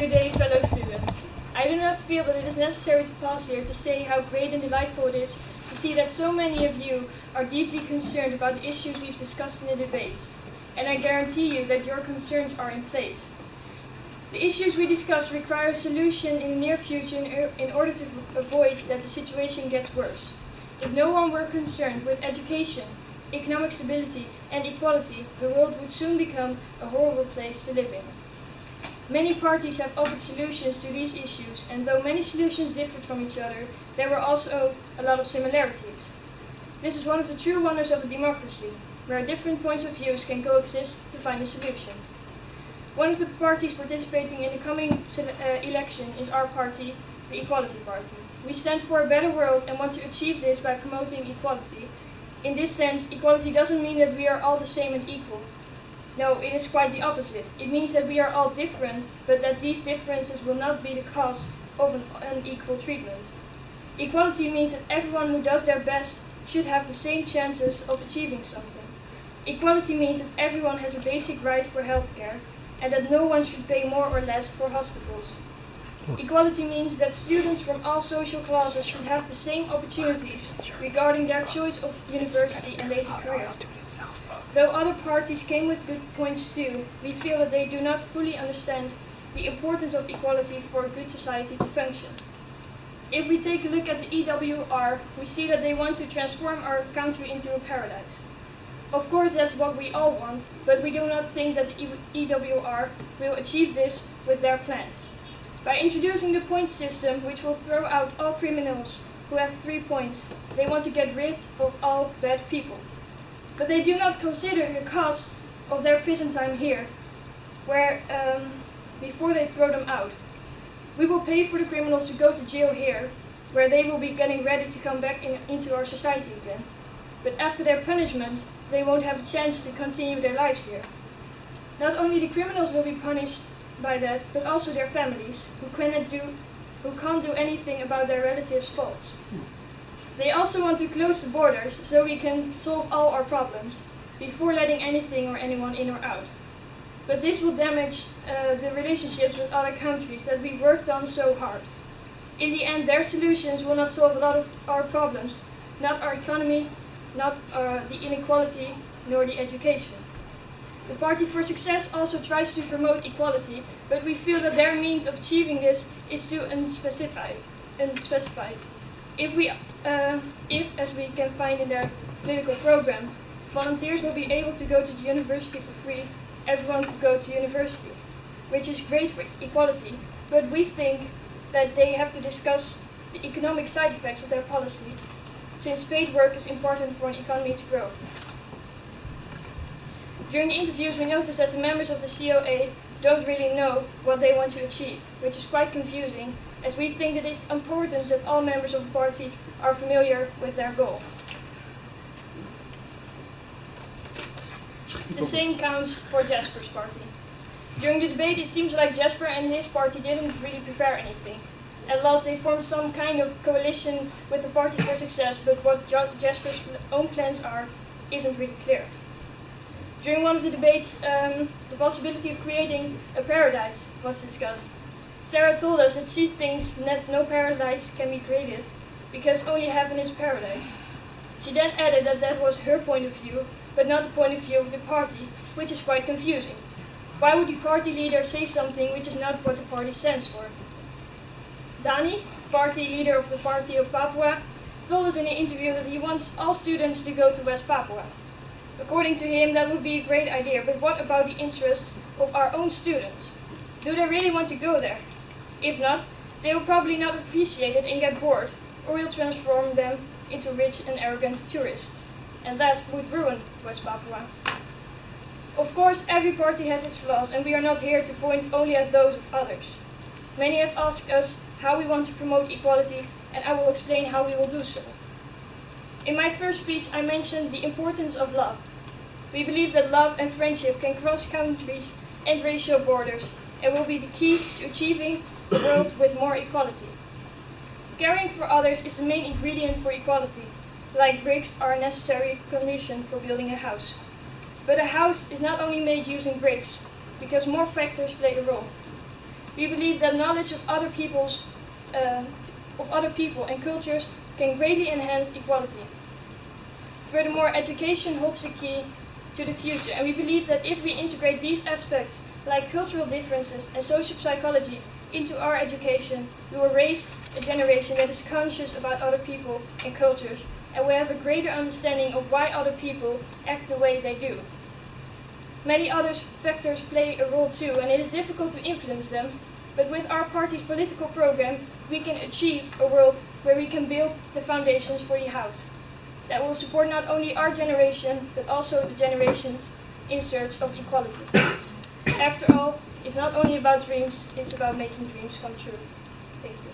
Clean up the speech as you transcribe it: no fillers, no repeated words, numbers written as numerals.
Good day, fellow students. I do not feel that it is necessary to pause here to say how great and delightful it is to see that so many of you are deeply concerned about the issues we've discussed in the debates, and I guarantee you that your concerns are in place. The issues we discuss require a solution in the near future in order to avoid that the situation gets worse. If no one were concerned with education, economic stability, and equality, the world would soon become a horrible place to live in. Many parties have offered solutions to these issues, and though many solutions differed from each other, there were also a lot of similarities. This is one of the true wonders of a democracy, where different points of view can coexist to find a solution. One of the parties participating in the coming election is our party, the Equality Party. We stand for a better world and want to achieve this by promoting equality. In this sense, equality doesn't mean that we are all the same and equal. No, it is quite the opposite. It means that we are all different, but that these differences will not be the cause of an unequal treatment. Equality means that everyone who does their best should have the same chances of achieving something. Equality means that everyone has a basic right for healthcare, and that no one should pay more or less for hospitals. Equality means that students from all social classes should have the same opportunities regarding their choice of university and later career. Though other parties came with good points too, we feel that they do not fully understand the importance of equality for a good society to function. If we take a look at the EWR, we see that they want to transform our country into a paradise. Of course, that's what we all want, but we do not think that the EWR will achieve this with their plans. By introducing the point system, which will throw out all criminals who have 3 points, they want to get rid of all bad people. But they do not consider the costs of their prison time here, before they throw them out. We will pay for the criminals to go to jail here, where they will be getting ready to come back into our society again. But after their punishment, they won't have a chance to continue their lives here. Not only the criminals will be punished by that, but also their families, who can't do anything about their relatives' faults. They also want to close the borders so we can solve all our problems before letting anything or anyone in or out. But this will damage the relationships with other countries that we worked on so hard. In the end, their solutions will not solve a lot of our problems, not our economy, not the inequality, nor the education. The Party for Success also tries to promote equality, but we feel that their means of achieving this is too unspecified. If, as we can find in their political program, volunteers will be able to go to the university for free, everyone could go to university, which is great for equality, but we think that they have to discuss the economic side effects of their policy, since paid work is important for an economy to grow. During the interviews, we noticed that the members of the COA don't really know what they want to achieve, which is quite confusing, as we think that it's important that all members of the party are familiar with their goal. The same counts for Jasper's party. During the debate, it seems like Jasper and his party didn't really prepare anything. At last, they formed some kind of coalition with the Party for Success, but what Jasper's own plans are isn't really clear. During one of the debates, the possibility of creating a paradise was discussed. Sarah told us that she thinks that no paradise can be created because only heaven is paradise. She then added that that was her point of view, but not the point of view of the party, which is quite confusing. Why would the party leader say something which is not what the party stands for? Dani, party leader of the Party of Papua, told us in an interview that he wants all students to go to West Papua. According to him, that would be a great idea, but what about the interests of our own students? Do they really want to go there? If not, they will probably not appreciate it and get bored, or will transform them into rich and arrogant tourists. And that would ruin West Papua. Of course, every party has its flaws, and we are not here to point only at those of others. Many have asked us how we want to promote equality, and I will explain how we will do so. In my first speech, I mentioned the importance of love. We believe that love and friendship can cross countries and racial borders, and will be the key to achieving a world with more equality. Caring for others is the main ingredient for equality, like bricks are a necessary condition for building a house. But a house is not only made using bricks, because more factors play a role. We believe that knowledge of other people and cultures can greatly enhance equality. Furthermore, education holds the key to the future, and we believe that if we integrate these aspects, like cultural differences and social psychology, into our education, we will raise a generation that is conscious about other people and cultures, and will have a greater understanding of why other people act the way they do. Many other factors play a role too, and it is difficult to influence them, but with our party's political program, we can achieve a world where we can build the foundations for the house that will support not only our generation, but also the generations in search of equality. After all, it's not only about dreams, it's about making dreams come true. Thank you.